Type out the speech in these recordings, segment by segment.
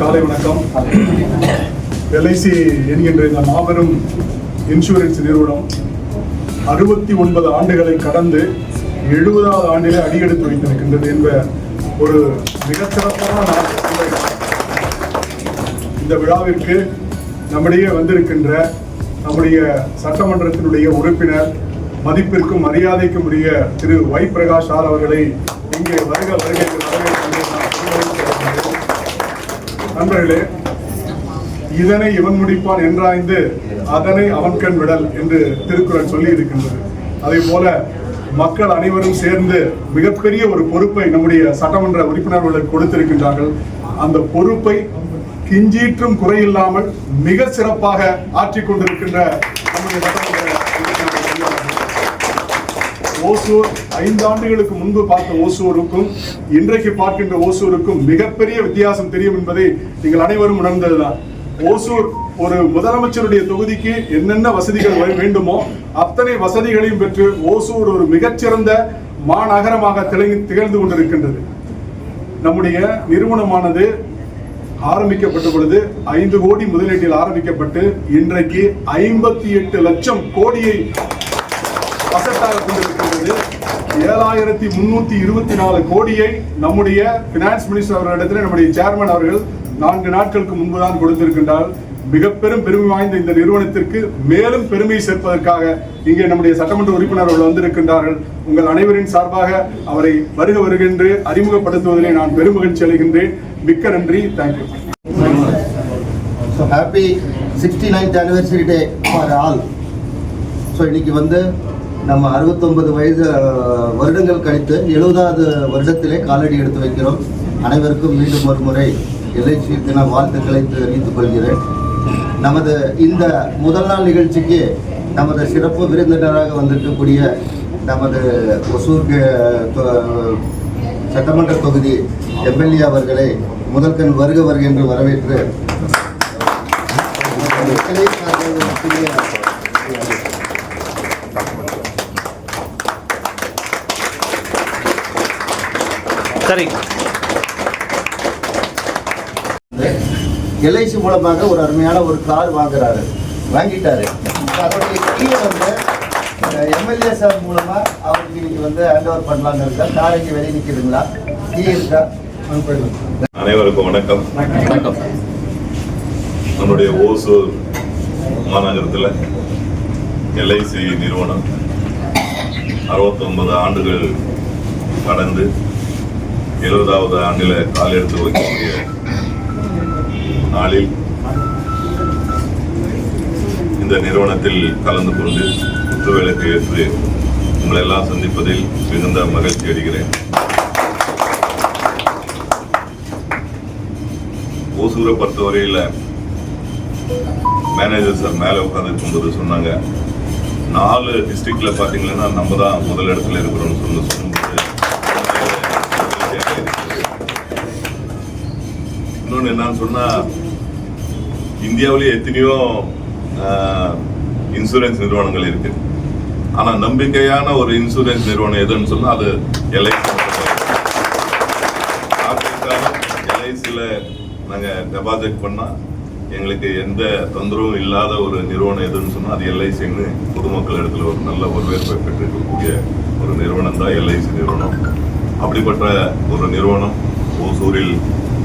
காலை வணக்கம். எல்ஐசி என்கின்ற இந்த மாபெரும் இன்சூரன்ஸ் நிறுவனம் 69 ஆண்டுகளை கடந்து 70வது ஆண்டிலே அடியெடுத்து வைத்திருக்கின்றது என்ற ஒரு மிகச்சிறப்பான நாள். இந்த விழாவிற்கு நம்மிடையே வந்திருக்கின்ற நம்முடைய சட்டமன்றத்தினுடைய உறுப்பினர், மதிப்பிற்கும் மரியாதைக்கும் உரிய திரு ஒய் பிரகாஷ் சார் அவர்களை இங்கே வருகை நண்பர்களே, இதனை இவன் முடிப்பான் என்றாய்ந்து அதனை அவன் கண் விடல் என்று திருக்குறள் சொல்லி இருக்கின்றது. அதே போல மக்கள் அனைவரும் சேர்ந்து மிகப்பெரிய ஒரு பொறுப்பை நம்முடைய சட்டமன்ற உறுப்பினர்களுக்கு கொடுத்திருக்கின்றார்கள். அந்த பொறுப்பை கிஞ்சீற்றும் குறையில்லாமல் மிக சிறப்பாக ஆற்றிக் கொண்டிருக்கின்ற நம்முடைய சட்டமன்ற ஓசூர் 5 ஆண்டுகளுக்கு முன்பு பார்த்த ஓசூருக்கும் இன்றைக்கு பார்க்கின்ற ஓசூருக்கும் மிகப்பெரிய வித்தியாசம் தெரியும் என்பதை நீங்கள் அனைவரும் உணர்ந்ததுதான். ஓசூர் ஒரு முதலமைச்சருடைய தொகுதிக்கு என்னென்ன வசதிகள் வேண்டுமோ அத்தனை வசதிகளையும் பெற்று ஓசூர் ஒரு மிகச்சிறந்த மாநகரமாக திகழ்ந்து கொண்டிருக்கின்றது. நம்முடைய நிறுவனமானது ஆரம்பிக்கப்பட்ட பொழுது 5 கோடி முதலீட்டில் ஆரம்பிக்கப்பட்டு இன்றைக்கு 58 லட்சம் கோடியை அசட்டாக கொண்டிருக்கின்றது. 7324 கோடியை நம்முடைய பினான்ஸ் மினிஸ்டர் அவர்களிடத்தில் நம்முடைய சேர்மன் அவர்கள் 4 நாட்களுக்கு முன்புதான் கொடுத்திருக்கின்றார். மிக பெருமை வாய்ந்த இந்த நிறுவனத்திற்கு மேலும் பெருமை சேர்ப்பதற்காக இங்கே நம்முடைய சட்டமன்ற உறுப்பினர்கள் வந்திருக்கின்றார்கள். உங்கள் அனைவரின் சார்பாக அவரை வருகின்ற அறிமுகப்படுத்துவதிலே நான் பெருமகிழ்ச்சி அடைகின்றேன். மிக்க நன்றி. Thank you. Happy 69th anniversary day for all. இன்னைக்கு நம்ம 69 வருடங்கள் கழித்து 70வது வருடத்திலே காலடி எடுத்து வைக்கிறோம். அனைவருக்கும் மீண்டும் ஒரு முறை எல்ஐசி தின வாழ்த்துக்களை தெரிவித்துக் கொள்கிறேன். நமது இந்த முதல் நாள் நிகழ்ச்சிக்கு நமது சிறப்பு விருந்தினராக வந்திருக்கக்கூடிய நமது ஒசூர் சட்டமன்ற தொகுதி எம்எல்ஏ அவர்களை முதற்கண் வருக என்று வரவேற்று சரி, எல்ஐசி மூலமாக ஒரு அருமையான ஒரு கார் வாங்கிட்டாரு. அதோடைய கீழே எம்எல்ஏ சார் மூலமா அவருக்கு இன்னைக்கு ஹேண்ட் ஓவர் பண்ணலாங்க இருக்கா. கார் இங்கே வெளியே நிற்கிறதுங்களா? கீ இருக்கா? அனைவருக்கும் வணக்கம். நம்முடைய ஓசூர் மாநகரத்தில் எல்ஐசி நிறுவனம் 69 ஆண்டுகள் கடந்து 70வது ஆண்டில் கால் எடுத்து வைக்கக்கூடிய நாளில் இந்த நிறுவனத்தில் கலந்து கொண்டு குத்துவிளக்கு ஏற்று உங்களை எல்லாம் சந்திப்பதில் மிகுந்த மகிழ்ச்சி அடைகிறேன். ஓசூரை பொறுத்தவரையில் மேனேஜர் சார் மேலே உட்காந்துருக்கும்போது சொன்னாங்க, 4 டிஸ்ட்ரிக்ட்ல பார்த்தீங்கன்னா நம்ம தான் முதல் இடத்துல இருக்கிறோம்னு சொல்லும்போது இன்னொன்று என்னன்னு சொன்னா, இந்தியாவிலேயே எத்தனையோ இன்சூரன்ஸ் நிறுவனங்கள் இருக்கு. ஆனா நம்பிக்கையான ஒரு இன்சூரன்ஸ் நிறுவனம் எதுன்னு சொன்னா அது எல்ஐசி. எல்ஐசியில நாங்க டெபாசிட் பண்ணா எங்களுக்கு எந்த தொந்தரவும் இல்லாத ஒரு நிறுவனம் எதுன்னு சொன்னா அது எல்ஐசின்னு பொதுமக்கள் இடத்துல ஒரு நல்ல வரவேற்பை பெற்றிருக்கக்கூடிய ஒரு நிறுவனம் தான் எல்ஐசி நிறுவனம். அப்படிப்பட்ட ஒரு நிறுவனம் ஓசூரில்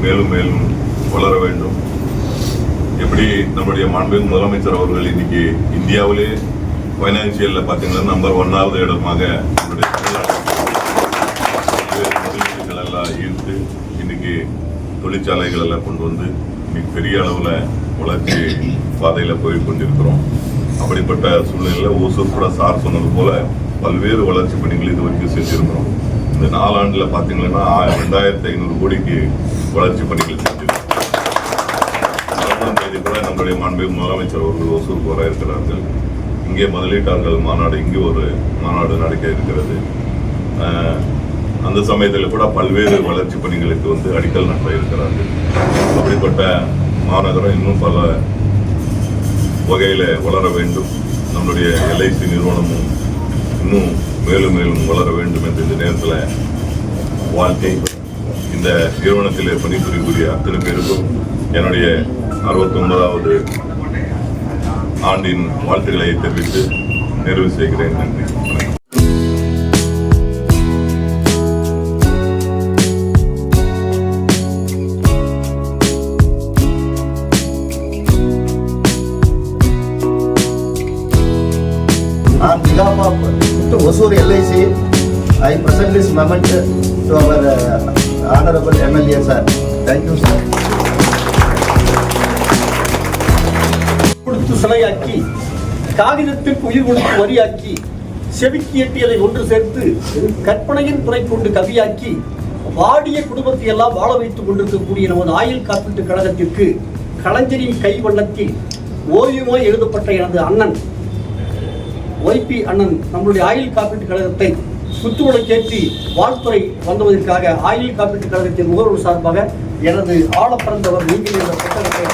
மேலும் மேலும் வளர வேண்டும். எப்படி நம்முடைய மாண்புமிகு முதலமைச்சர் அவர்கள் இன்னைக்கு இந்தியாவிலே பைனான்சியல்ல பார்த்தீங்கன்னா நம்பர் 1வது இடமாக முதலீடுகள் எல்லாம் ஈர்த்து இன்னைக்கு தொழிற்சாலைகள் எல்லாம் கொண்டு வந்து இன்னைக்கு பெரிய அளவில் வளர்ச்சி பாதையில் போய் கொண்டிருக்கிறோம். அப்படிப்பட்ட சூழ்நிலையில் ஓசூர் கூட சார் சொன்னது போல பல்வேறு வளர்ச்சி பணிகள் இது வரைக்கும் செஞ்சிருக்கிறோம். இந்த 4 ஆண்டில் பார்த்தீங்கன்னா 2500 கோடிக்கு வளர்ச்சி பணிகள் செஞ்சிருக்கோம். 6ஆம் தேதி கூட நம்முடைய மாண்புமிகு முதலமைச்சர் அவர்கள் ஓசூருக்கு வர இருக்கிறார்கள். இங்கே முதலீட்டாளர்கள் மாநாடு, இங்கே ஒரு மாநாடு நடக்க இருக்கிறது. அந்த சமயத்தில் கூட பல்வேறு வளர்ச்சி பணிகளுக்கு அடிக்கல் நட்ட இருக்கிறார்கள். அப்படிப்பட்ட மாநகரம் இன்னும் பல வகையில் வளர வேண்டும். நம்முடைய எல்ஐசி நிறுவனமும் இன்னும் மேலும் மேலும் வளர வேண்டும் என்று இந்த நேரத்தில் வாழ்க்கை இந்த நிறுவனத்தில் பணிபுரியக்கூடிய அத்தனை பேருக்கும் என்னுடைய 69வது ஆண்டின் வாழ்த்துக்களை தெரிவித்து நிறைவு செய்கிறேன். நன்றி. On behalf of Hosur LIC, I present this moment to our Honorable MLA sir. Thank you sir. கொடுத்து சிலையாக்கி காகிதத்திற்கு உயிர் கொடுத்து வரியாக்கி செவிக்கு எட்டியதை ஒன்று சேர்த்து கற்பனையின் துறை கொண்டு கவியாக்கி வாடிய குடும்பத்தை எல்லாம் வாழ வைத்துக் கொண்டிருக்கக்கூடிய நமது ஆயுள் காப்பீட்டு கழகத்திற்கு கலைஞரின் கை வண்ணத்தில் ஓவியமாய் எழுதப்பட்ட எனது அண்ணன் YP அண்ணன் நம்முடைய ஆயுள் காப்பீட்டு கழகத்தை குத்துவிளக்கேற்றி வாழ்த்துறை வந்ததற்காக ஆயுள் காப்பீட்டு கழகத்தின் முகவர்கள் சார்பாக எனது ஆழப்பறந்தவர் நீங்கள் என்ற புத்தகத்தை